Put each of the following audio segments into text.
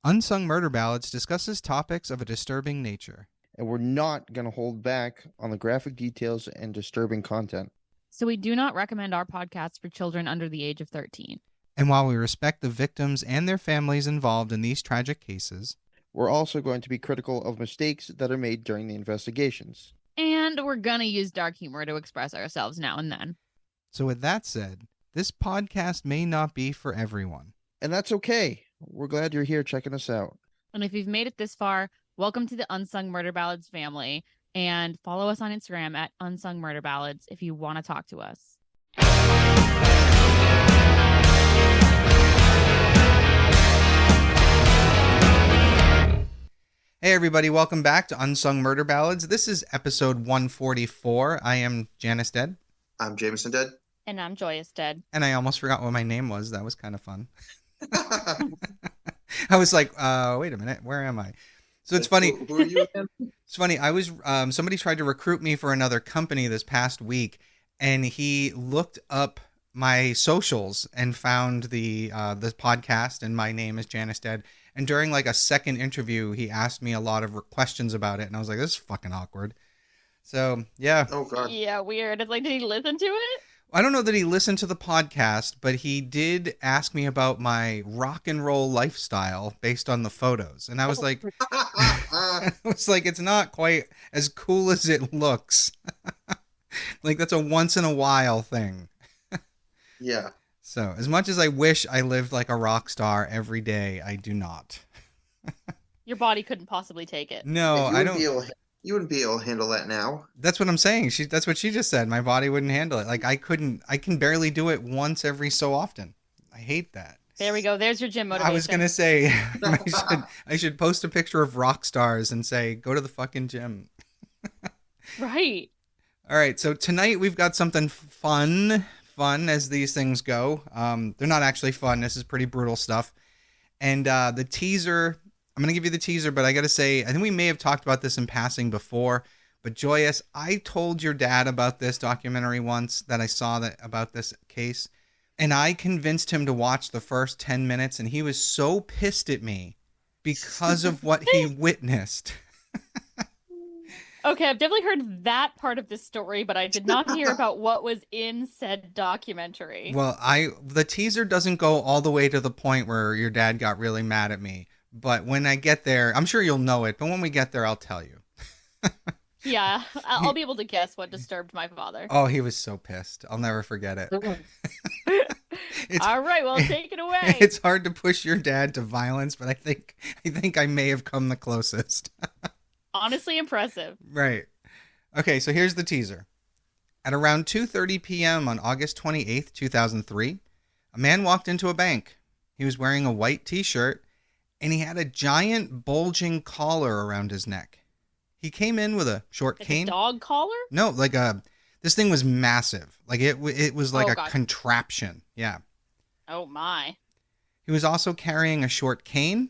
Unsung Murder Ballads discusses topics of a disturbing nature. And we're not going to hold back on the graphic details and disturbing content. So we do not recommend our podcast for children under the age of 13. And while we respect the victims and their families involved in these tragic cases, we're also going to be critical of mistakes that are made during the investigations. And we're going to use dark humor to express ourselves now and then. So with that said, this podcast may not be for everyone. And that's okay. We're glad you're here checking us out. And if you've made it this far, welcome to the Unsung Murder Ballads family. And follow us on Instagram at Unsung Murder Ballads if you want to talk to us. Hey everybody, welcome back to Unsung Murder Ballads. This is episode 144. I am Janus Dead. I'm Jameson Dead. And I'm Joyous Dead. And I almost forgot what my name was. That was kind of fun. I was like, wait a minute, where am I? So it's funny. Who are you again? It's funny. I was somebody tried to recruit me for another company this past week, and he looked up my socials and found the podcast, and my name is Janus Dead. And during like a second interview, he asked me a lot of questions about it, and I was like, "This is fucking awkward." So yeah. Oh god. Yeah, weird. It's like, did he listen to it? I don't know that he listened to the podcast, but he did ask me about my rock and roll lifestyle based on the photos. And I was like, it's not quite as cool as it looks. Like that's a once in a while thing. Yeah. So as much as I wish I lived like a rock star every day, I do not. Your body couldn't possibly take it. No, I don't. You wouldn't be able to handle that now. That's what I'm saying. That's what she just said. My body wouldn't handle it. Like I can barely do it once every so often. I hate that. There we go. There's your gym motivation. I was going to say, I should post a picture of rock stars and say, go to the fucking gym. Right. All right. So tonight we've got something fun as these things go. They're not actually fun. This is pretty brutal stuff. And the teaser, I'm going to give you the teaser, but I got to say, I think we may have talked about this in passing before, but Joyous, I told your dad about this documentary once that I saw about this case, and I convinced him to watch the first 10 minutes, and he was so pissed at me because of what he witnessed. Okay, I've definitely heard that part of this story, but I did not hear about what was in said documentary. Well, the teaser doesn't go all the way to the point where your dad got really mad at me. But when I get there, I'm sure you'll know it. But when we get there, I'll tell you. Yeah, I'll be able to guess what disturbed my father. Oh, he was so pissed. I'll never forget it. All right, well, take it away. It's hard to push your dad to violence, but I think I may have come the closest. Honestly impressive. Right. Okay, so here's the teaser. At around 2:30 p.m. on August 28th, 2003, a man walked into a bank. He was wearing a white t-shirt, and he had a giant bulging collar around his neck. He came in with a short cane. A dog collar? No, this thing was massive. Like it was like God. contraption. Yeah. Oh my. He was also carrying a short cane,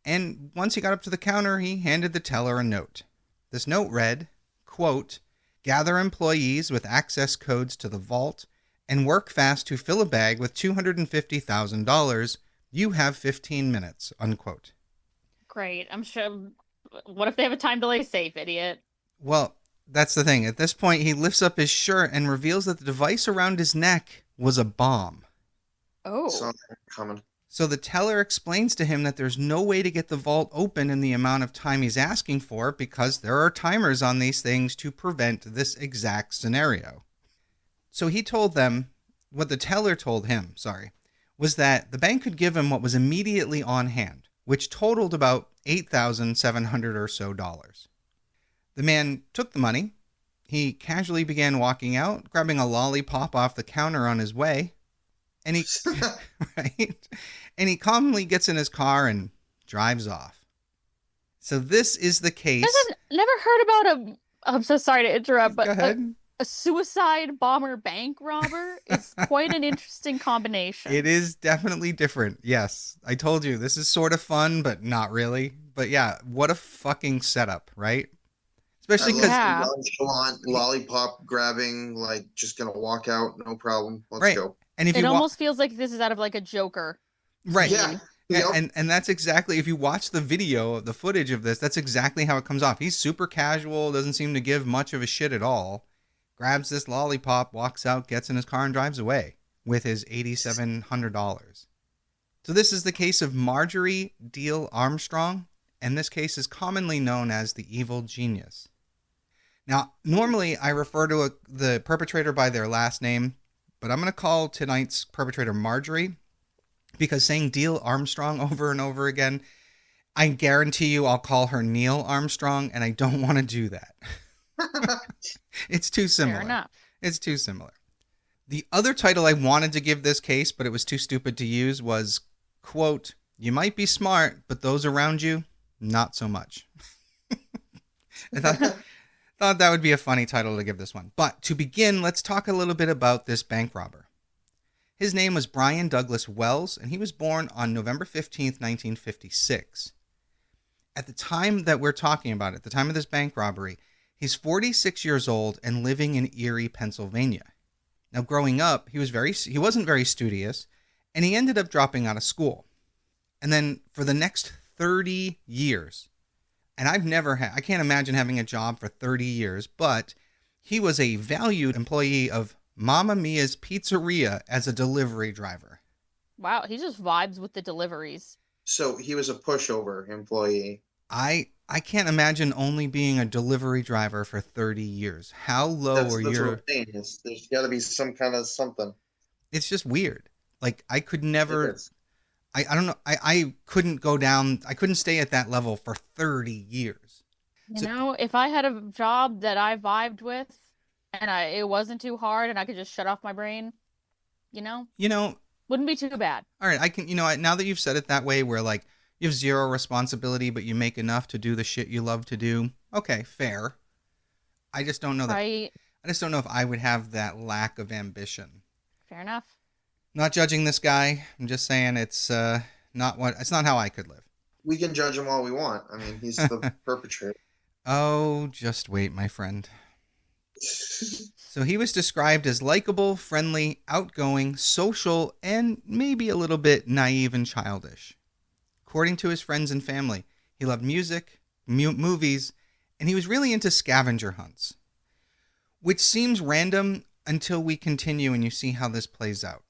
and once he got up to the counter, he handed the teller a note. This note read, quote, "Gather employees with access codes to the vault and work fast to fill a bag with $250,000. You have 15 minutes," unquote. Great. I'm sure. What if they have a time delay safe, idiot? Well, that's the thing. At this point, he lifts up his shirt and reveals that the device around his neck was a bomb. Oh. Saw that coming. So the teller explains to him that there's no way to get the vault open in the amount of time he's asking for because there are timers on these things to prevent this exact scenario. So he told them, what the teller told him, was that the bank could give him what was immediately on hand, which totaled about $8,700 or so. The man took the money. He casually began walking out, grabbing a lollipop off the counter on his way. And he right? And he calmly gets in his car and drives off. So this is the case. I've never heard about I'm so sorry to interrupt, but Go ahead. A suicide bomber bank robber is quite an interesting combination. It is definitely different. Yes. I told you, this is sort of fun, but not really. But yeah, what a fucking setup, right? Especially because Yeah. Lollipop grabbing, like just gonna walk out, no problem. Let's Right. go. And if it you almost feels like this is out of like a Joker. right. Yeah. Yep. And that's exactly, if you watch the video, the footage of this, that's exactly how it comes off. He's super casual, doesn't seem to give much of a shit at all. Grabs this lollipop, walks out, gets in his car, and drives away with his $8,700. So this is the case of Marjorie Diehl Armstrong, and this case is commonly known as the evil genius. Now, normally I refer to the perpetrator by their last name, but I'm going to call tonight's perpetrator Marjorie, because saying Diehl Armstrong over and over again, I guarantee you I'll call her Neil Armstrong, and I don't want to do that. It's too similar. Fair enough. It's too similar. The other title I wanted to give this case, but it was too stupid to use, was, quote, "You might be smart, but those around you, not so much." I thought that would be a funny title to give this one. But to begin, let's talk a little bit about this bank robber. His name was Brian Douglas Wells, and he was born on November 15th, 1956. At the time that we're talking about, at the time of this bank robbery, he's 46 years old and living in Erie, Pennsylvania. Now, growing up, he wasn't very studious, and he ended up dropping out of school. And then for the next 30 years, and I can't imagine having a job for 30 years, but he was a valued employee of Mamma Mia's Pizzeria as a delivery driver. Wow, he just vibes with the deliveries. So he was a pushover employee. I can't imagine only being a delivery driver for 30 years. How low That's are what your... I'm saying. There's got to be some kind of something. It's just weird. Like, I could It never... is. I don't know. I couldn't go down. I couldn't stay at that level for 30 years. You know, if I had a job that I vibed with and it wasn't too hard and I could just shut off my brain, wouldn't be too bad. All right. I can, now that you've said it that way, where like you have zero responsibility, but you make enough to do the shit you love to do. Okay. Fair. I just don't know that. Right? I just don't know if I would have that lack of ambition. Fair enough. Not judging this guy. I'm just saying it's not how I could live. We can judge him all we want. I mean, he's the perpetrator. Oh, just wait, my friend. So he was described as likable, friendly, outgoing, social, and maybe a little bit naive and childish. According to his friends and family, he loved music, movies, and he was really into scavenger hunts. Which seems random until we continue and you see how this plays out.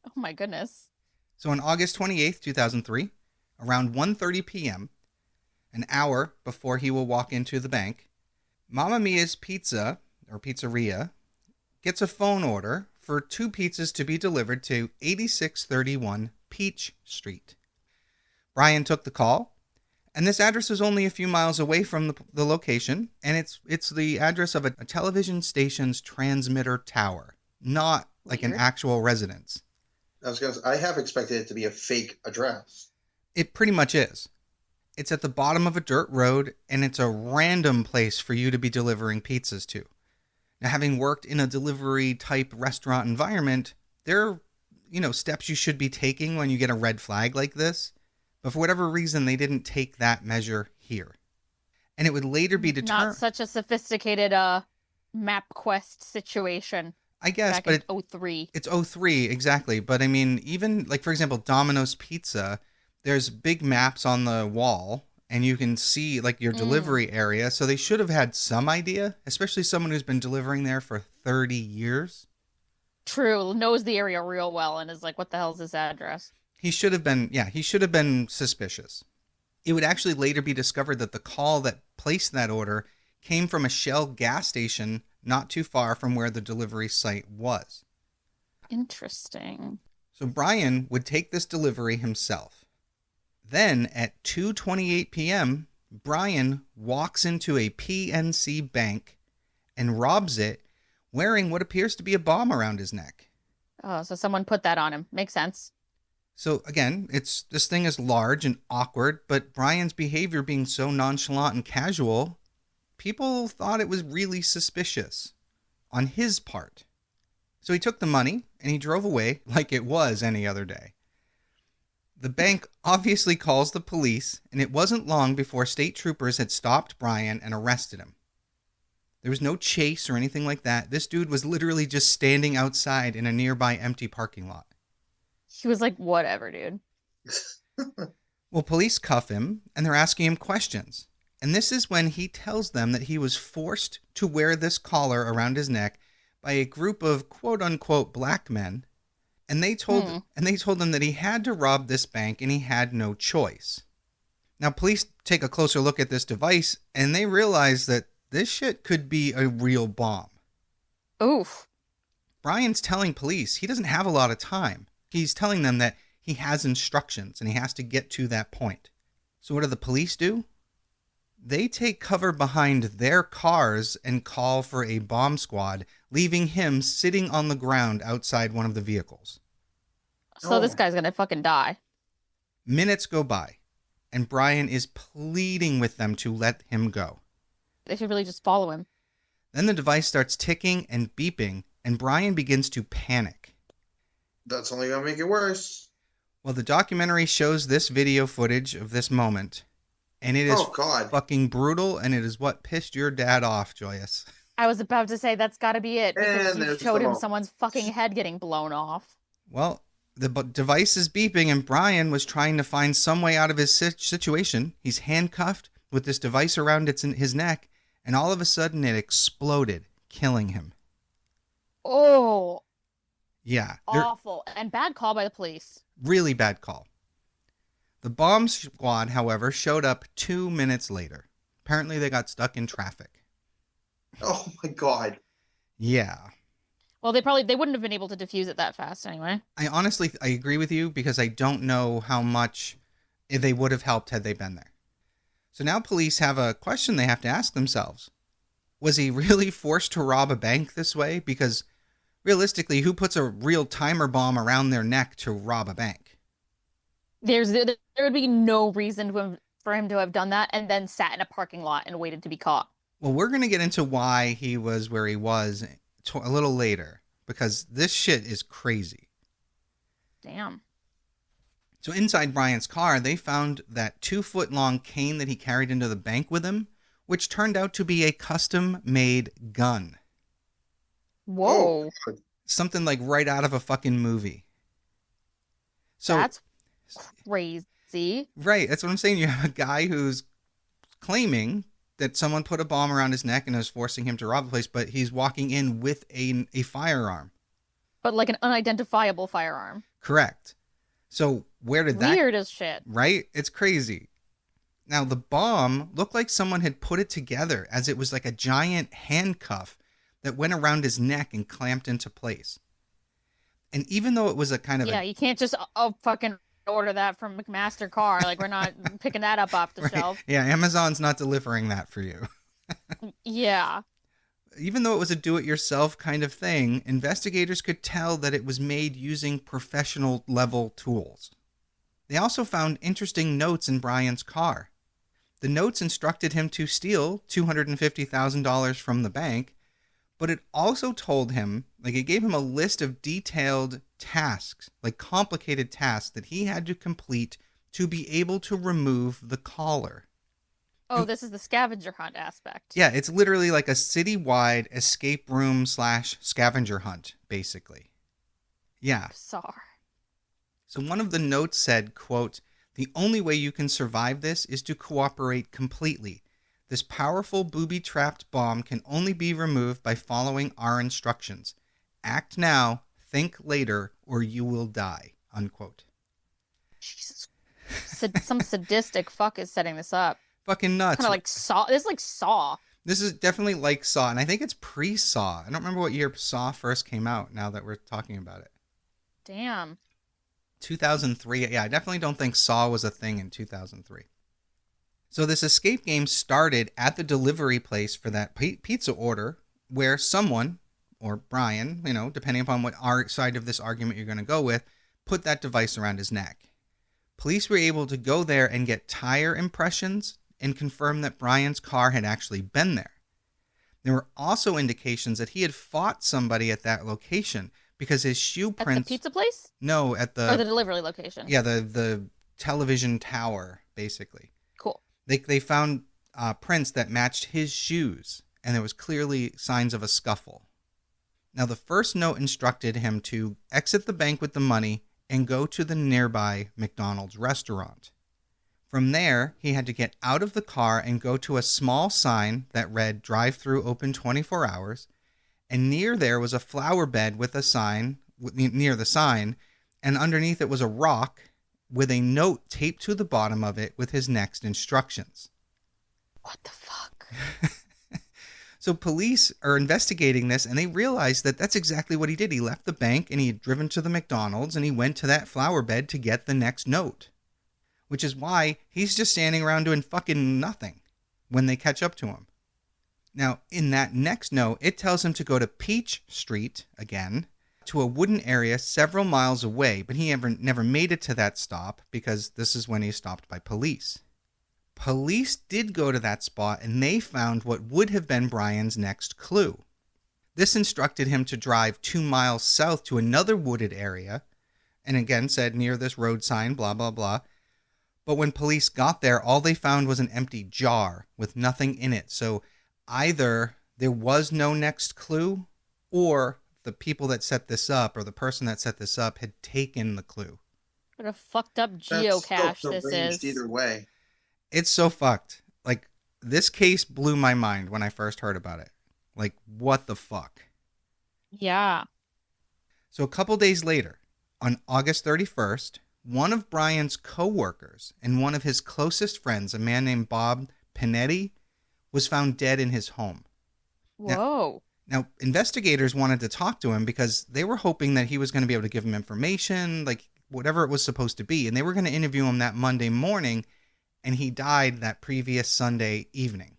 Oh my goodness. So on August 28th, 2003, around 1:30 p.m., an hour before he will walk into the bank, Mamma Mia's Pizzeria gets a phone order for 2 pizzas to be delivered to 8631 Peach Street. Brian took the call, and this address was only a few miles away from the location, and it's the address of a television station's transmitter tower, not like an Weird. actual residence. I have expected it to be a fake address. It pretty much is. It's at the bottom of a dirt road, and it's a random place for you to be delivering pizzas to. Now, having worked in a delivery-type restaurant environment, there are, steps you should be taking when you get a red flag like this. But for whatever reason, they didn't take that measure here. And it would later be determined... Not such a sophisticated MapQuest situation. I guess, Back but in 2003. It's 03, exactly. But I mean, even, like, for example, Domino's Pizza, there's big maps on the wall, and you can see, like, your delivery area. So they should have had some idea, especially someone who's been delivering there for 30 years. True. Knows the area real well and is like, what the hell is this address? He should have been suspicious. It would actually later be discovered that the call that placed that order came from a Shell gas station not too far from where the delivery site was. Interesting. So Brian would take this delivery himself. Then at 2:28 p.m., Brian walks into a PNC bank and robs it wearing what appears to be a bomb around his neck. Oh, so someone put that on him. Makes sense. So again, this thing is large and awkward, but Brian's behavior being so nonchalant and casual, people thought it was really suspicious on his part. So he took the money and he drove away like it was any other day. The bank obviously calls the police, and it wasn't long before state troopers had stopped Brian and arrested him. There was no chase or anything like that. This dude was literally just standing outside in a nearby empty parking lot. He was like, whatever, dude. Well, police cuff him, and they're asking him questions. And this is when he tells them that he was forced to wear this collar around his neck by a group of quote-unquote black men. And they told him that he had to rob this bank and he had no choice. Now, police take a closer look at this device, and they realize that this shit could be a real bomb. Oof. Brian's telling police he doesn't have a lot of time. He's telling them that he has instructions and he has to get to that point. So what do the police do? They take cover behind their cars and call for a bomb squad, leaving him sitting on the ground outside one of the vehicles. So this guy's gonna fucking die. Minutes go by, and Brian is pleading with them to let him go. They should really just follow him. Then the device starts ticking and beeping, and Brian begins to panic. That's only going to make it worse. Well, the documentary shows this video footage of this moment, and it is fucking brutal, and it is what pissed your dad off, Joyous. I was about to say that's got to be it, because And you showed him someone's fucking head getting blown off. Well, the device is beeping, and Brian was trying to find some way out of his situation. He's handcuffed with this device around his neck, and all of a sudden it exploded, killing him. Oh. Yeah. Awful. And bad call by the police. Really bad call. The bomb squad, however, showed up 2 minutes later. Apparently they got stuck in traffic. Oh my God. Yeah. Well, they wouldn't have been able to defuse it that fast anyway. I agree with you, because I don't know how much they would have helped had they been there. So now police have a question they have to ask themselves. Was he really forced to rob a bank this way? Because realistically, who puts a real timer bomb around their neck to rob a bank? There would be no reason for him to have done that and then sat in a parking lot and waited to be caught. Well, we're going to get into why he was where he was a little later, because this shit is crazy. Damn. So inside Brian's car, they found that 2-foot-long cane that he carried into the bank with him, which turned out to be a custom-made gun. Whoa. Oh. Something like right out of a fucking movie. So that's crazy. Right, that's what I'm saying. You have a guy who's claiming that someone put a bomb around his neck and is forcing him to rob the place, but he's walking in with a firearm. But like an unidentifiable firearm. Correct. So where did that... Weird as shit. Right? It's crazy. Now, the bomb looked like someone had put it together, as it was like a giant handcuff that went around his neck and clamped into place. And even though it was a kind of... Yeah, you can't just fucking order that from McMaster Car. Like, we're not picking that up off the Right. shelf. Yeah, Amazon's not delivering that for you. Yeah. Even though it was a do-it-yourself kind of thing, investigators could tell that it was made using professional-level tools. They also found interesting notes in Brian's car. The notes instructed him to steal $250,000 from the bank, but it also told him, like it gave him a list of detailed tasks, like complicated tasks that he had to complete to be able to remove the collar. Oh, this is the scavenger hunt aspect. Yeah, it's literally like a citywide escape room / scavenger hunt, basically. Yeah. Bizarre. So one of the notes said, quote, "The only way you can survive this is to cooperate completely. This powerful booby-trapped bomb can only be removed by following our instructions. Act now, think later, or you will die," unquote. Jesus. Some sadistic fuck is setting this up. Fucking nuts. Kind of like Saw. This is like Saw. This is definitely like Saw, and I think it's pre-Saw. I don't remember what year Saw first came out, now that we're talking about it. Damn. 2003. Yeah, I definitely don't think Saw was a thing in 2003. So this escape game started at the delivery place for that pizza order, where someone, or Brian, depending upon what side of this argument you're going to go with, put that device around his neck. Police were able to go there and get tire impressions and confirm that Brian's car had actually been there. There were also indications that he had fought somebody at that location because his shoe prints... At the pizza place? No, at the... Or the delivery location? Yeah, the television tower, basically. Cool. They found prints that matched his shoes, and there was clearly signs of a scuffle. Now, the first note instructed him to exit the bank with the money and go to the nearby McDonald's restaurant. From there, he had to get out of the car and go to a small sign that read "Drive-through open 24 hours." And near there was a flower bed with a sign, near the sign, and underneath it was a rock with a note taped to the bottom of it with his next instructions. What the fuck? So police are investigating this, and they realize that that's exactly what he did. He left the bank, and he had driven to the McDonald's, and he went to that flower bed to get the next note. Which is why he's just standing around doing fucking nothing when they catch up to him. Now, in that next note, it tells him to go to Peach Street, again, to a wooden area several miles away, but he never made it to that stop because this is when he's stopped by police. Police did go to that spot, and they found what would have been Brian's next clue. This instructed him to drive 2 miles south to another wooded area, and again said near this road sign, blah, blah, blah. But when police got there, all they found was an empty jar with nothing in it. So either there was no next clue, or the people that set this up, or the person that set this up, had taken the clue. What a fucked up geocache this is. Either way. It's so fucked. Like, this case blew my mind when I first heard about it. Like, what the fuck? Yeah. So a couple days later, on August 31st, one of Brian's co-workers and one of his closest friends, a man named Bob Panetti, was found dead in his home. Whoa. Now, investigators wanted to talk to him because they were hoping that he was going to be able to give them information, like whatever it was supposed to be. And they were going to interview him that Monday morning, and he died that previous Sunday evening.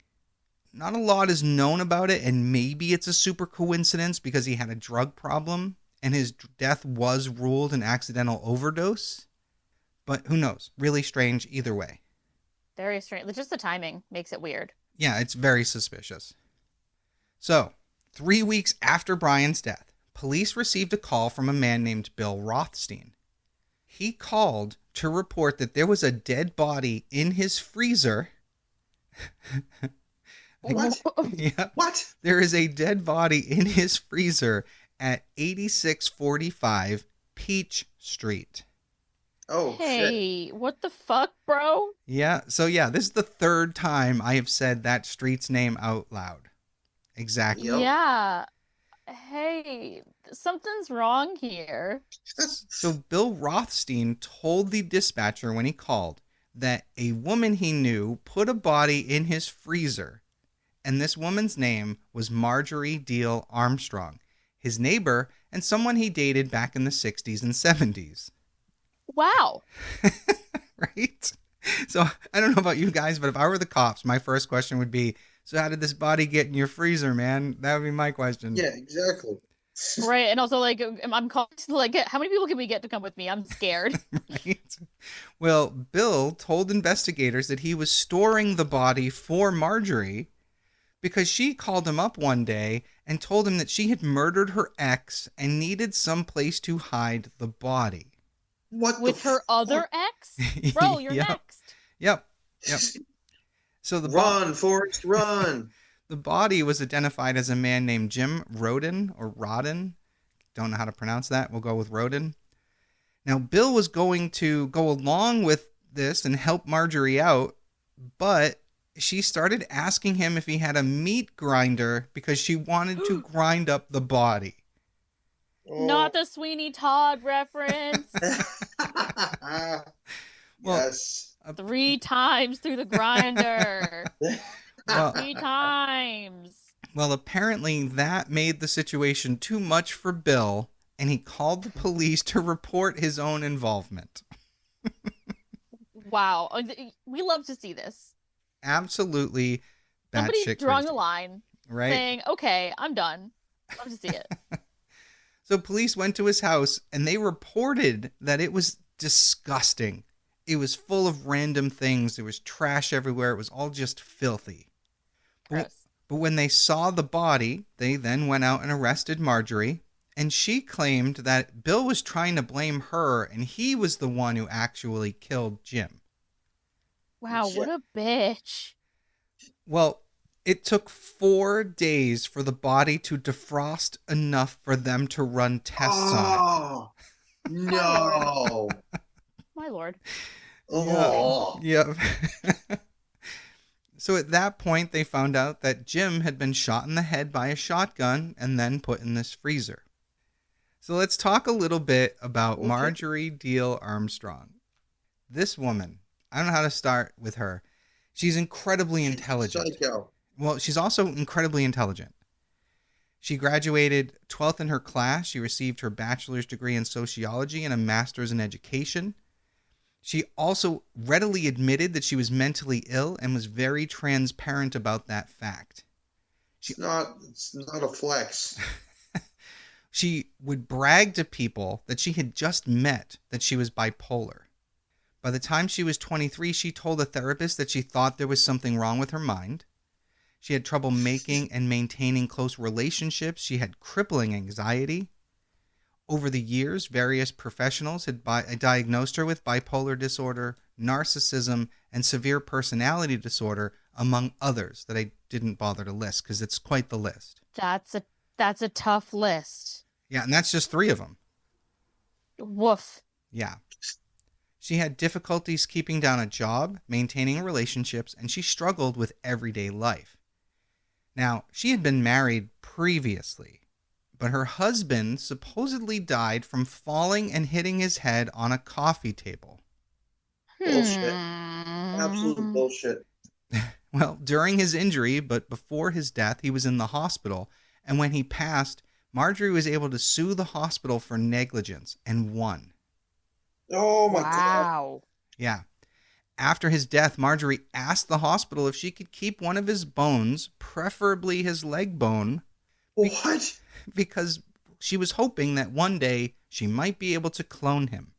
Not a lot is known about it, and maybe it's a super coincidence because he had a drug problem and his death was ruled an accidental overdose. But who knows? Really strange either way. Very strange. Just the timing makes it weird. Yeah, it's very suspicious. So, 3 weeks after Brian's death, police received a call from a man named Bill Rothstein. He called to report that there was a dead body in his freezer. What? Yeah. What? There is a dead body in his freezer at 8645 Peach Street. Oh, shit. Hey, what the fuck, bro? Yeah, so yeah, this is the third time I have said that street's name out loud. Exactly. Yep. Yeah. Hey, something's wrong here. So Bill Rothstein told the dispatcher when he called that a woman he knew put a body in his freezer, and this woman's name was Marjorie Diehl Armstrong, his neighbor and someone he dated back in the 60s and 70s. Wow. Right? So I don't know about you guys, but if I were the cops, my first question would be, so how did this body get in your freezer, man? That would be my question. Yeah, exactly. Right, and also, like, I'm calling to, like, how many people can we get to come with me? I'm scared. Right? Well, Bill told investigators that he was storing the body for Marjorie because she called him up one day and told him that she had murdered her ex and needed some place to hide the body. What With the her other ex? Bro, you're Yep. next. Yep. So Run, Forrest, run. the body was identified as a man named Jim Roden or Rodden. Don't know how to pronounce that. We'll go with Roden. Now, Bill was going to go along with this and help Marjorie out, but she started asking him if he had a meat grinder because she wanted to grind up the body. Not the Sweeney Todd reference. Yes. 3 times through the grinder. Well, 3 times. Well, apparently that made the situation too much for Bill, and he called the police to report his own involvement. Wow. We love to see this. Absolutely Somebody batshit drawing crazy, the line, right? saying, okay, I'm done. Love to see it. So police went to his house, and they reported that it was disgusting. It was full of random things. There was trash everywhere. It was all just filthy. Gross. But when they saw the body, they then went out and arrested Marjorie, and she claimed that Bill was trying to blame her, and he was the one who actually killed Jim. Wow, what a bitch. Well, it took 4 days for the body to defrost enough for them to run tests on Oh, No. My lord. Oh. Yeah. So at that point, they found out that Jim had been shot in the head by a shotgun and then put in this freezer. So let's talk a little bit about Okay. Marjorie Diehl Armstrong. This woman, I don't know how to start with her. She's incredibly intelligent. Psycho. Well, she's also incredibly intelligent. She graduated 12th in her class. She received her bachelor's degree in sociology and a master's in education. She also readily admitted that she was mentally ill and was very transparent about that fact. It's not a flex. She would brag to people that she had just met that she was bipolar. By the time she was 23, she told a therapist that she thought there was something wrong with her mind. She had trouble making and maintaining close relationships. She had crippling anxiety. Over the years, various professionals had diagnosed her with bipolar disorder, narcissism, and severe personality disorder, among others that I didn't bother to list because it's quite the list. That's a tough list. Yeah, and that's just 3 of them. Woof. Yeah. She had difficulties keeping down a job, maintaining relationships, and she struggled with everyday life. Now, she had been married previously, but her husband supposedly died from falling and hitting his head on a coffee table. Bullshit. Absolute bullshit. Well, during his injury, but before his death, he was in the hospital, and when he passed, Marjorie was able to sue the hospital for negligence and won. Oh my God. Wow. Yeah. After his death, Marjorie asked the hospital if she could keep one of his bones, preferably his leg bone, What? because she was hoping that one day she might be able to clone him.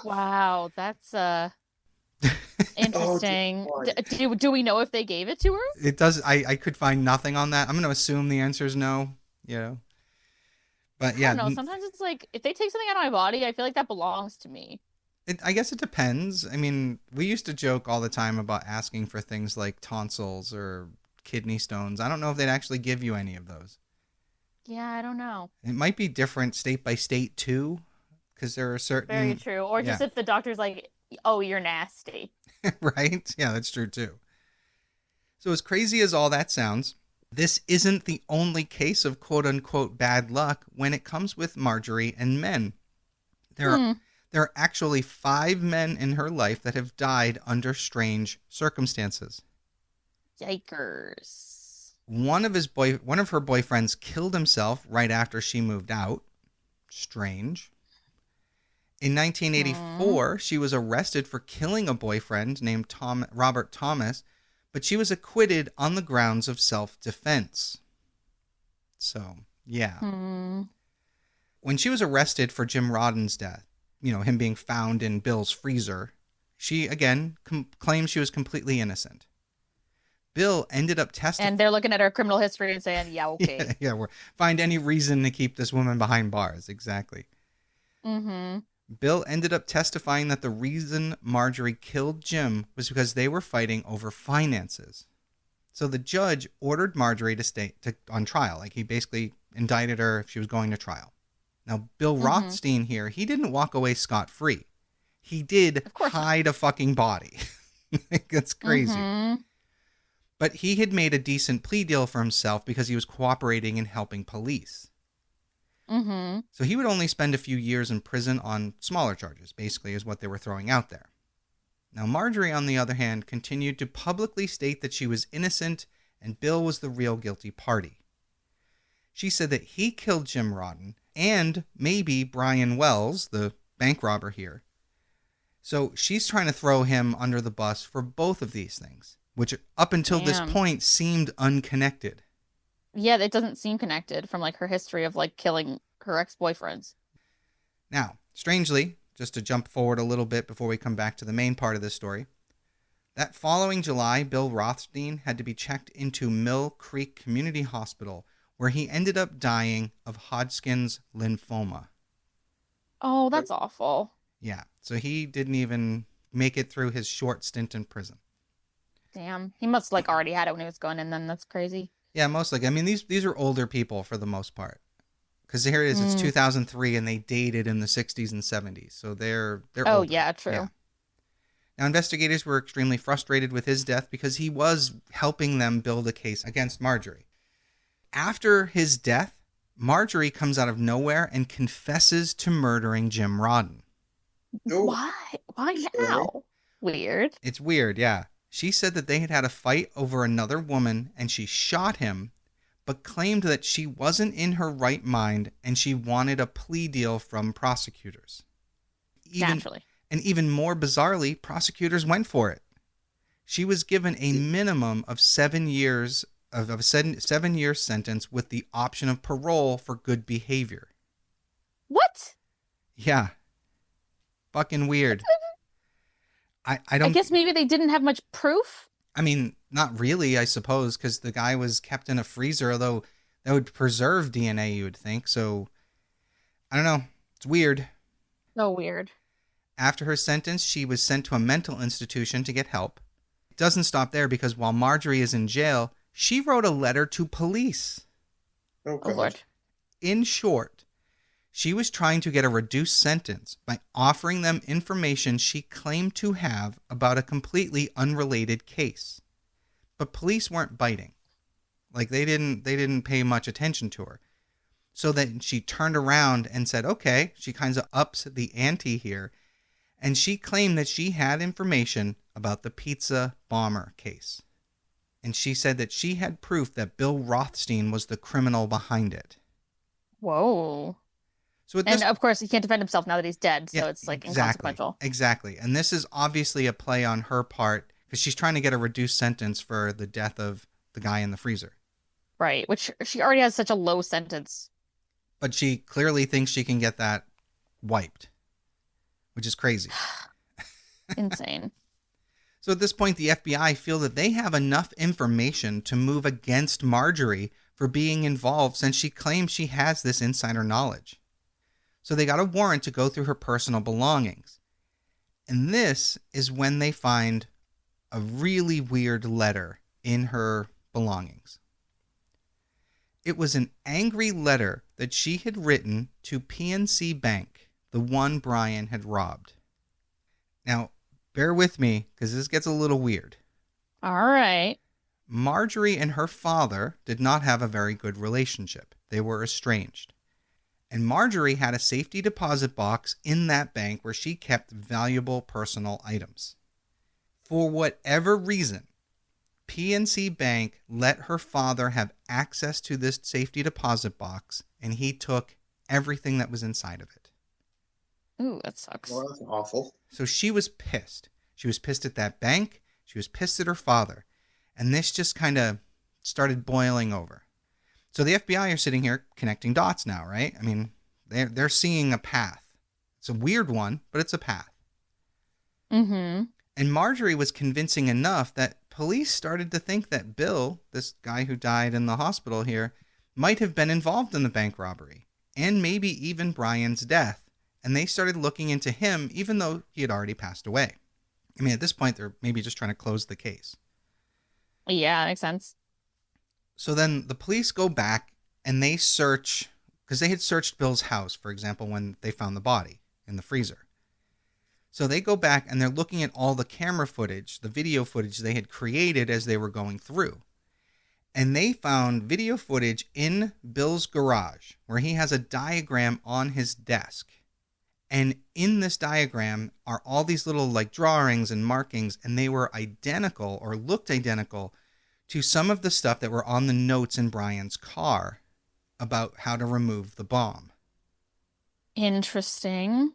Wow. That's interesting. Oh, Do we know if they gave it to her? It does. I could find nothing on that. I'm going to assume the answer is no. But yeah, I don't know. Sometimes it's like if they take something out of my body, I feel like that belongs to me. I guess it depends. I mean, we used to joke all the time about asking for things like tonsils or kidney stones. I don't know if they'd actually give you any of those. Yeah, I don't know. It might be different state by state too, because there are certain. Very true. Or just if the doctor's like, "Oh, you're nasty." Right? Yeah, that's true too. So as crazy as all that sounds, this isn't the only case of quote-unquote bad luck when it comes with Marjorie and men. There are actually 5 men in her life that have died under strange circumstances. Yikers. One of her boyfriends killed himself right after she moved out. Strange. In 1984, she was arrested for killing a boyfriend named Robert Thomas, but she was acquitted on the grounds of self-defense. So, yeah. When she was arrested for Jim Rodden's death, him being found in Bill's freezer, she, again, claimed she was completely innocent. Bill ended up testifying. And they're looking at her criminal history and saying, yeah, okay. Yeah, find any reason to keep this woman behind bars. Exactly. Mm-hmm. Bill ended up testifying that the reason Marjorie killed Jim was because they were fighting over finances. So the judge ordered Marjorie to stay on trial. Like, he basically indicted her if she was going to trial. Now, Bill Rothstein here, he didn't walk away scot-free. He did hide a fucking body. That's crazy. But he had made a decent plea deal for himself because he was cooperating and helping police. So he would only spend a few years in prison on smaller charges, basically, is what they were throwing out there. Now, Marjorie, on the other hand, continued to publicly state that she was innocent and Bill was the real guilty party. She said that he killed Jim Rodden and maybe Brian Wells, the bank robber here. So she's trying to throw him under the bus for both of these things, which up until this point seemed unconnected. Yeah, it doesn't seem connected from like her history of like killing her ex-boyfriends. Now, strangely, just to jump forward a little bit before we come back to the main part of this story, that following July, Bill Rothstein had to be checked into Mill Creek Community Hospital, where he ended up dying of Hodgkin's lymphoma. Oh, that's awful. Yeah, so he didn't even make it through his short stint in prison. Damn, he must like already had it when he was going in. Then that's crazy. Yeah, most likely. I mean, these are older people for the most part. Because here it is, it's 2003, and they dated in the 60s and 70s. So they're Oh, older. yeah, true. Yeah. Now, investigators were extremely frustrated with his death because he was helping them build a case against Marjorie. After his death, Marjorie comes out of nowhere and confesses to murdering Jim Rodden. Oh, Why? Why now? Weird. It's weird, yeah. She said that they had had a fight over another woman and she shot him, but claimed that she wasn't in her right mind and she wanted a plea deal from prosecutors. Naturally. And even more bizarrely, prosecutors went for it. She was given a minimum of 7 years of a 7-year sentence with the option of parole for good behavior. What? Yeah. Fucking weird. I I don't guess maybe they didn't have much proof. I mean, not really, I suppose, because the guy was kept in a freezer, although that would preserve DNA, you would think. So, I don't know. It's weird. So weird. After her sentence, she was sent to a mental institution to get help. It doesn't stop there because while Marjorie is in jail, she wrote a letter to police. Oh, Oh, God. Lord. In short, she was trying to get a reduced sentence by offering them information she claimed to have about a completely unrelated case. But police weren't biting. Like they didn't pay much attention to her. So then she turned around and said, okay, she kind of ups the ante here. And she claimed that she had information about the pizza bomber case. And she said that she had proof that Bill Rothstein was the criminal behind it. Whoa. So at And this of course, he can't defend himself now that he's dead, so Yeah, it's like exactly, inconsequential. Exactly. And this is obviously a play on her part because she's trying to get a reduced sentence for the death of the guy in the freezer. Right, which she already has such a low sentence. But she clearly thinks she can get that wiped, which is crazy. Insane. So at this point, the FBI feel that they have enough information to move against Marjorie for being involved since she claims she has this insider knowledge. So they got a warrant to go through her personal belongings. And this is when they find a really weird letter in her belongings. It was an angry letter that she had written to PNC Bank, the one Brian had robbed. Now, bear with me because this gets a little weird. All right. Marjorie and her father did not have a very good relationship. They were estranged. And Marjorie had a safety deposit box in that bank where she kept valuable personal items. For whatever reason, PNC Bank let her father have access to this safety deposit box, and he took everything that was inside of it. Ooh, that sucks. Well, that's awful. So she was pissed. She was pissed at that bank. She was pissed at her father. And this just kind of started boiling over. So the FBI are sitting here connecting dots now, right? I mean, they're seeing a path. It's a weird one, but it's a path. Mm-hmm. And Marjorie was convincing enough that police started to think that Bill, this guy who died in the hospital here, might have been involved in the bank robbery and maybe even Brian's death. And they started looking into him even though he had already passed away. I mean, at this point, they're maybe just trying to close the case. Yeah, that makes sense. So then the police go back and they search, because they had searched Bill's house, for example, when they found the body in the freezer. So they go back and they're looking at all the camera footage, the video footage they had created as they were going through. And they found video footage in Bill's garage where he has a diagram on his desk. And in this diagram are all these little like drawings and markings, and they were identical or looked identical to some of the stuff that were on the notes in Brian's car about how to remove the bomb. Interesting.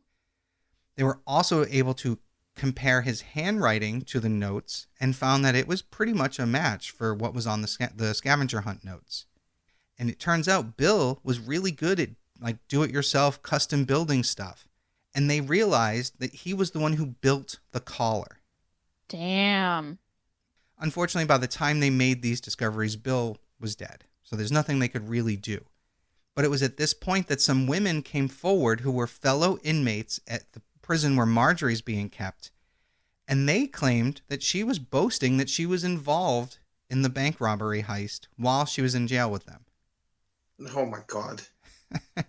They were also able to compare his handwriting to the notes and found that it was pretty much a match for what was on the scavenger hunt notes. And it turns out Bill was really good at like do-it-yourself custom building stuff. And they realized that he was the one who built the collar. Damn. Unfortunately, by the time they made these discoveries, Bill was dead. So there's nothing they could really do. But it was at this point that some women came forward who were fellow inmates at the prison where Marjorie's being kept. And they claimed that she was boasting that she was involved in the bank robbery heist while she was in jail with them. Oh my God.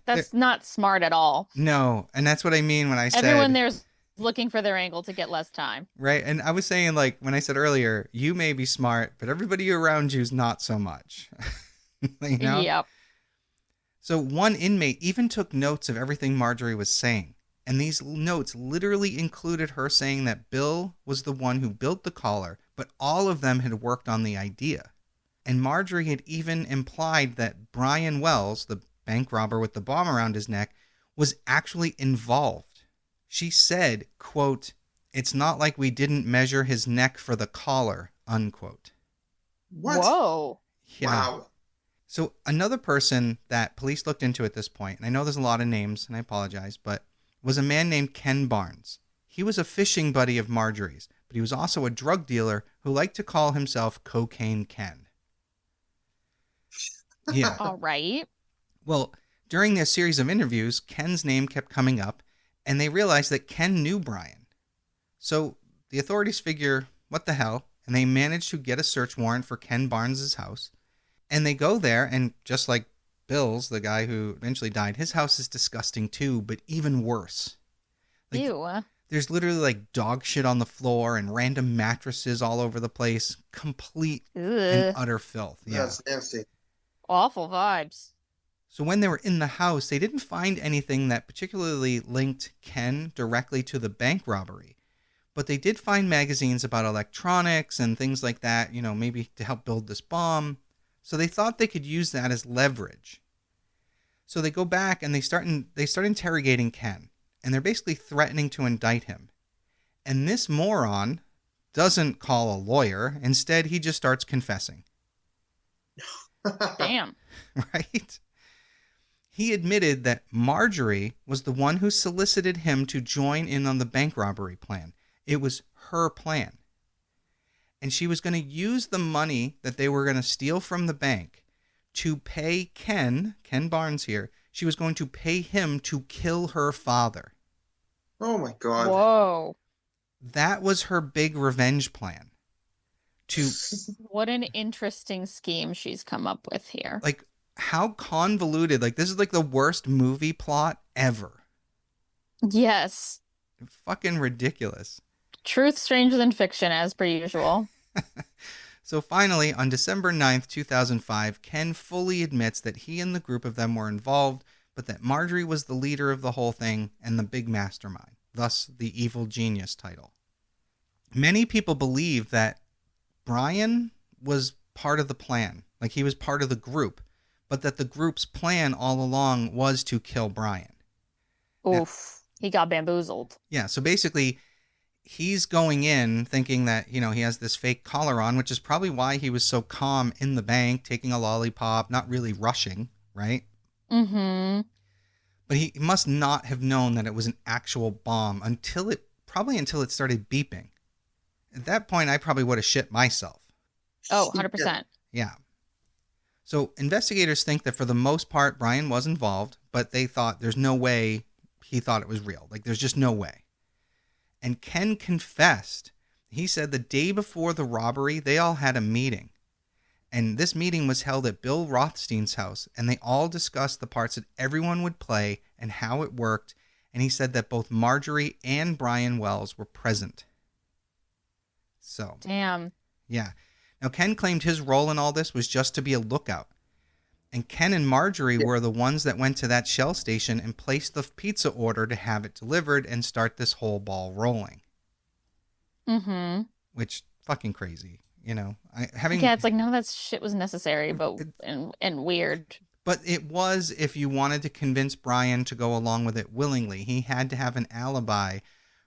That's not smart at all. No, and that's what I mean when I said Everyone there's looking for their angle to get less time. right. And I was saying, like, when I said earlier, you may be smart, but everybody around you is not so much. You know? Yep. So one inmate even took notes of everything Marjorie was saying. And these notes literally included her saying that Bill was the one who built the collar, but all of them had worked on the idea. And Marjorie had even implied that Brian Wells, the bank robber with the bomb around his neck, was actually involved. She said, quote, "It's not like we didn't measure his neck for the collar," unquote. What? Whoa. Yeah. Wow. So another person that police looked into at this point, and I know there's a lot of names, and I apologize, but was a man named Ken Barnes. He was a fishing buddy of Marjorie's, but he was also a drug dealer who liked to call himself Cocaine Ken. Yeah. All right. Well, during their series of interviews, Ken's name kept coming up, and they realized that Ken knew Brian. So the authorities figure, what the hell? And they manage to get a search warrant for Ken Barnes' house. And they go there, and just like Bill's, the guy who eventually died, his house is disgusting too, but even worse. Like, Ew. there's literally like dog shit on the floor and random mattresses all over the place. Complete and Ugh. utter filth. Yeah. That's nasty. Awful vibes. So when they were in the house, they didn't find anything that particularly linked Ken directly to the bank robbery. But they did find magazines about electronics and things like that, you know, maybe to help build this bomb. So they thought they could use that as leverage. So they go back and they start interrogating Ken. And they're basically threatening to indict him. And this moron doesn't call a lawyer. Instead, he just starts confessing. Damn. Right? He admitted that Marjorie was the one who solicited him to join in on the bank robbery plan. It was her plan. And she was going to use the money that they were going to steal from the bank to pay Ken Barnes here. She was going to pay him to kill her father. Oh my God. Whoa. That was her big revenge plan. To, What an interesting scheme she's come up with here. like, how convoluted. Like, this is like the worst movie plot ever. Yes. Fucking ridiculous. Truth stranger than fiction, as per usual. So finally, on December 9th, 2005, Ken fully admits that he and the group of them were involved, but that Marjorie was the leader of the whole thing and the big mastermind, thus the evil genius title. Many people believe that Brian was part of the plan, like he was part of the group, but that the group's plan all along was to kill Brian. Oof. He got bamboozled. Yeah, so basically, he's going in thinking that, you know, he has this fake collar on, which is probably why he was so calm in the bank, taking a lollipop, not really rushing, right? Mm-hmm. But he must not have known that it was an actual bomb until it started beeping. At that point, I probably would have shit myself. Oh, 100%. Yeah. So investigators think that for the most part, Brian was involved, but they thought there's no way he thought it was real. Like, there's just no way. And Ken confessed. He said the day before the robbery, they all had a meeting. And this meeting was held at Bill Rothstein's house, and they all discussed the parts that everyone would play and how it worked. And he said that both Marjorie and Brian Wells were present. So, Damn. yeah. Now, Ken claimed his role in all this was just to be a lookout. And Ken and Marjorie were the ones that went to that Shell station and placed the pizza order to have it delivered and start this whole ball rolling. Mm-hmm. Which, fucking crazy, you know. Yeah, it's like none of that shit was necessary, but and weird. But it was if you wanted to convince Brian to go along with it willingly. He had to have an alibi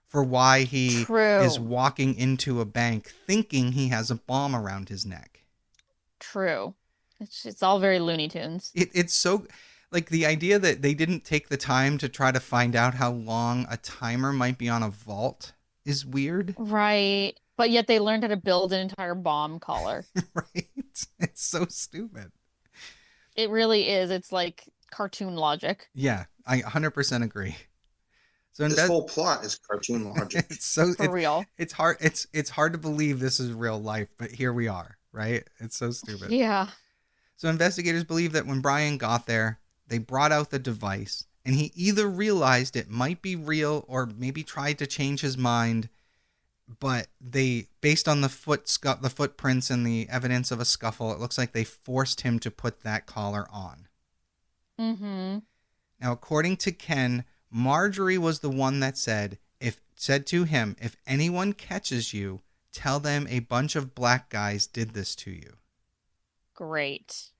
for why he is walking into a bank thinking he has a bomb around his neck. True. It's all very Looney Tunes. It's so, like, the idea that they didn't take the time to try to find out how long a timer might be on a vault is weird. Right. But yet they learned how to build an entire bomb collar. Right? It's so stupid. It really is. It's like cartoon logic. Yeah, I 100% agree. So this whole plot is cartoon logic. For real. It's hard. It's hard to believe this is real life, but here we are. Right? It's so stupid. Yeah. So investigators believe that when Brian got there, they brought out the device, and he either realized it might be real or maybe tried to change his mind. But they, based on the footprints and the evidence of a scuffle, it looks like they forced him to put that collar on. Mm-hmm. Now, according to Ken, Marjorie was the one that said to him, if anyone catches you, tell them a bunch of black guys did this to you. Great.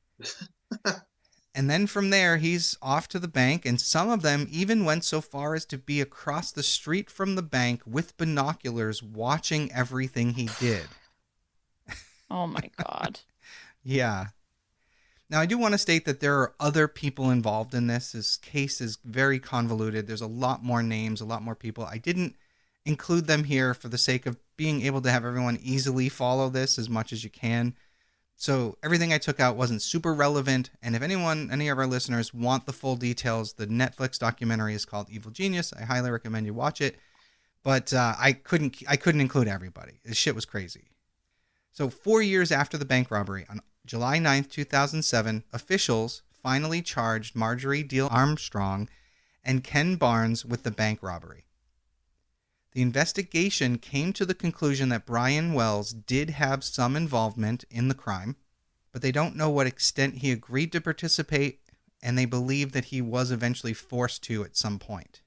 And then from there, he's off to the bank, and some of them even went so far as to be across the street from the bank with binoculars watching everything he did. Oh, my God. Yeah. Now, I do want to state that there are other people involved in this. This case is very convoluted. There's a lot more names, a lot more people. I didn't include them here for the sake of being able to have everyone easily follow this as much as you can. So everything I took out wasn't super relevant. And if any of our listeners want the full details, the Netflix documentary is called Evil Genius. I highly recommend you watch it. But I couldn't include everybody. This shit was crazy. So 4 years after the bank robbery, on July 9th, 2007, officials finally charged Marjorie Diehl Armstrong and Ken Barnes with the bank robbery. The investigation came to the conclusion that Brian Wells did have some involvement in the crime, but they don't know what extent he agreed to participate, and they believe that he was eventually forced to at some point.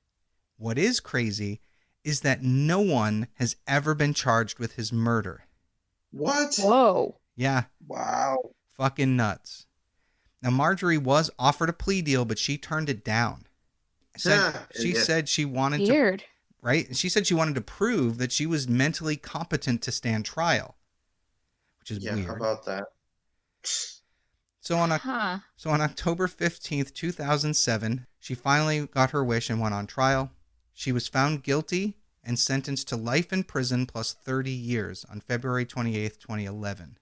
What is crazy is that no one has ever been charged with his murder. What? Whoa. Yeah. Wow. Fucking nuts. Now, Marjorie was offered a plea deal, but she turned it down. She said she wanted to... Weird. Right? She said she wanted to prove that she was mentally competent to stand trial, which is weird. How about that? So on October 15th, 2007, she finally got her wish and went on trial. She was found guilty and sentenced to life in prison plus 30 years on February 28th, 2011.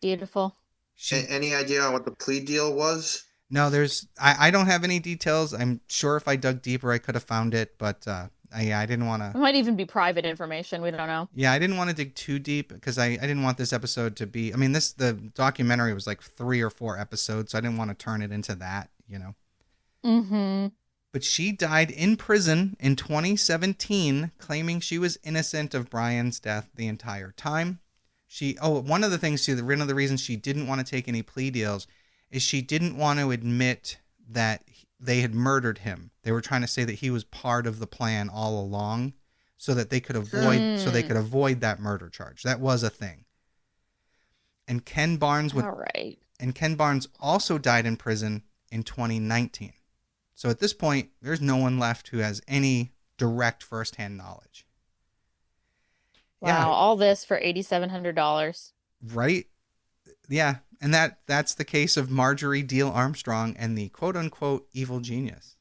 Beautiful. Any idea on what the plea deal was? No, I don't have any details. I'm sure if I dug deeper, I could have found it, but I didn't want to. It might even be private information. We don't know. Yeah, I didn't want to dig too deep because I didn't want this episode to be. I mean, the documentary was like 3 or 4 episodes, so I didn't want to turn it into that, you know. Mm-hmm. But she died in prison in 2017, claiming she was innocent of Brian's death the entire time. One of the things too, one of the reasons she didn't want to take any plea deals is she didn't want to admit that they had murdered him. They were trying to say that he was part of the plan all along, so that they could avoid that murder charge. That was a thing. And Ken Barnes also died in prison in 2019. So at this point, there's no one left who has any direct firsthand knowledge. Wow, Yeah. All this for $8,700. Right? Yeah, and that's the case of Marjorie Diehl Armstrong and the quote-unquote evil genius.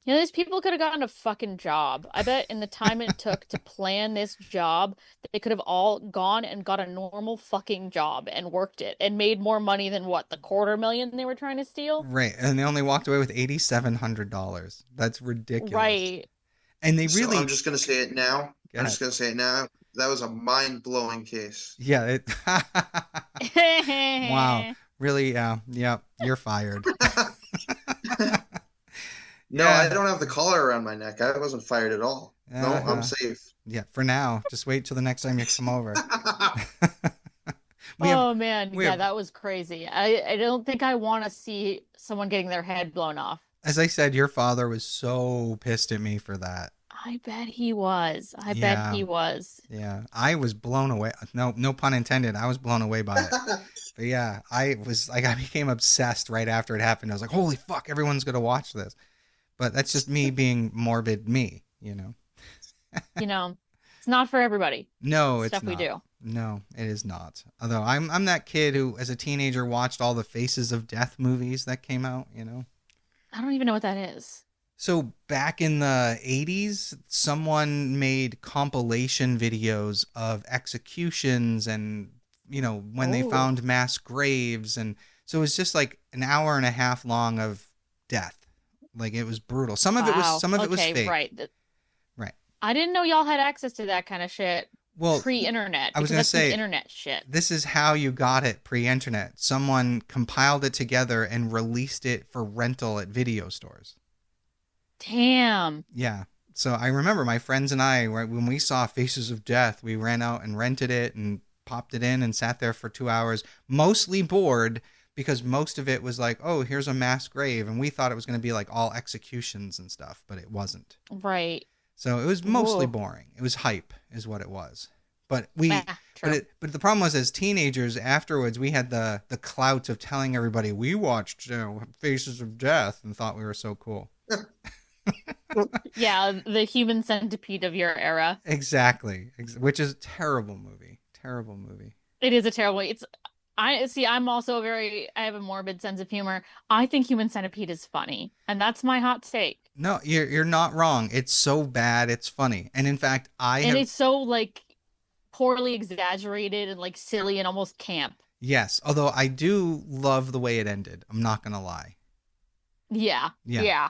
You know, these people could have gotten a fucking job. I bet in the time it took to plan this job, they could have all gone and got a normal fucking job and worked it and made more money than what, the $250,000 they were trying to steal? Right, and they only walked away with $8,700. That's ridiculous. Right. And they really... So I'm just going to say it now. That was a mind-blowing case. Yeah. Wow. Really? Yeah. You're fired. No, I don't have the collar around my neck. I wasn't fired at all. No, I'm safe. Yeah, for now. Just wait till the next time you come over. That was crazy. I don't think I want to see someone getting their head blown off. As I said, your father was so pissed at me for that. I bet he was. Bet he was. Yeah, I was blown away. No pun intended. I was blown away by it. But yeah, I became obsessed right after it happened. I was like, holy fuck, everyone's going to watch this. But that's just me being morbid me, you know. It's not for everybody. No, it's stuff not. We do. No, it is not. Although I'm that kid who, as a teenager, watched all the Faces of Death movies that came out, you know. I don't even know what that is. So back in the 80s, someone made compilation videos of executions and, when they found mass graves. And so it was just like an hour and a half long of death. Like, it was brutal. Some of it was fake. Right. Right. I didn't know y'all had access to that kind of shit. Well, pre-internet, I was because gonna that's some say internet shit. this is how you got it pre-internet. Someone compiled it together and released it for rental at video stores. Damn. Yeah. So I remember my friends and I, when we saw Faces of Death, we ran out and rented it and popped it in and sat there for 2 hours, mostly bored because most of it was like, oh, here's a mass grave. And we thought it was going to be like all executions and stuff, but it wasn't. Right. So it was mostly Ooh. boring. It was hype is what it was. But True. but the problem was, as teenagers afterwards, we had the clout of telling everybody we watched Faces of Death and thought we were so cool. Yeah, the human centipede of your era. Exactly. Which is a terrible movie. Terrible movie. It is a terrible. I'm also I have a morbid sense of humor. I think Human Centipede is funny, and that's my hot take. No, you're not wrong. It's so bad, it's funny. And in fact, It's so like poorly exaggerated and like silly and almost camp. Yes, although I do love the way it ended. I'm not gonna lie. Yeah. Yeah.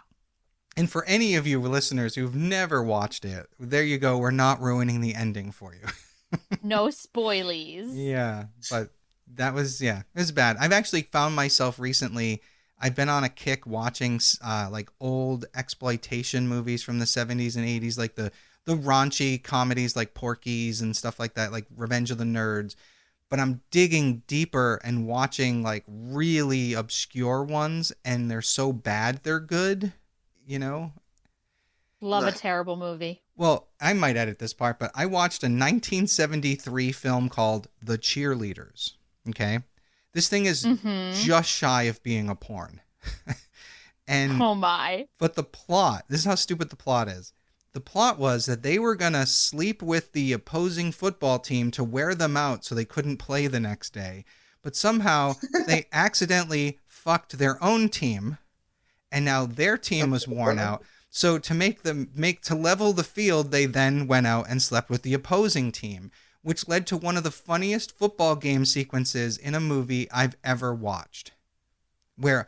And for any of you listeners who've never watched it, there you go. We're not ruining the ending for you. No spoilies. Yeah, but that was, it was bad. I've actually found myself recently, I've been on a kick watching like old exploitation movies from the 70s and 80s, like the raunchy comedies like Porky's and stuff like that, like Revenge of the Nerds. But I'm digging deeper and watching like really obscure ones, and they're so bad they're good, you know? Love a terrible movie. Well, I might edit this part, but I watched a 1973 film called The Cheerleaders. Okay? This thing is just shy of being a porn. And oh my. But the plot, this is how stupid the plot is. The plot was that they were going to sleep with the opposing football team to wear them out so they couldn't play the next day. But somehow they accidentally fucked their own team, and now their team was worn out. So to level the field, they then went out and slept with the opposing team, which led to one of the funniest football game sequences in a movie I've ever watched, where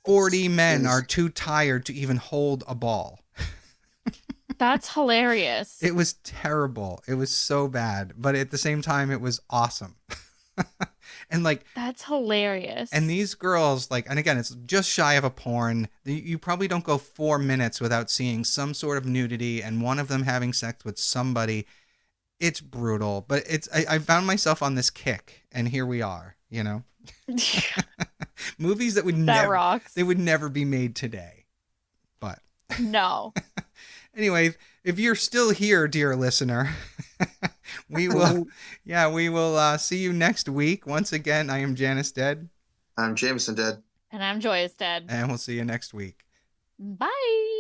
40 men are too tired to even hold a ball. That's hilarious. It was terrible. It was so bad, but at the same time, it was awesome. And like, that's hilarious. And these girls, like, and again, it's just shy of a porn. You probably don't go 4 minutes without seeing some sort of nudity and one of them having sex with somebody. It's brutal, but I found myself on this kick, and here we are, you know? Movies that would never be made today. But no. Anyway, if you're still here, dear listener, we will see you next week. Once again, I am Janus Dead. I'm Jameson Dead. And I'm Joyous Dead. And we'll see you next week. Bye.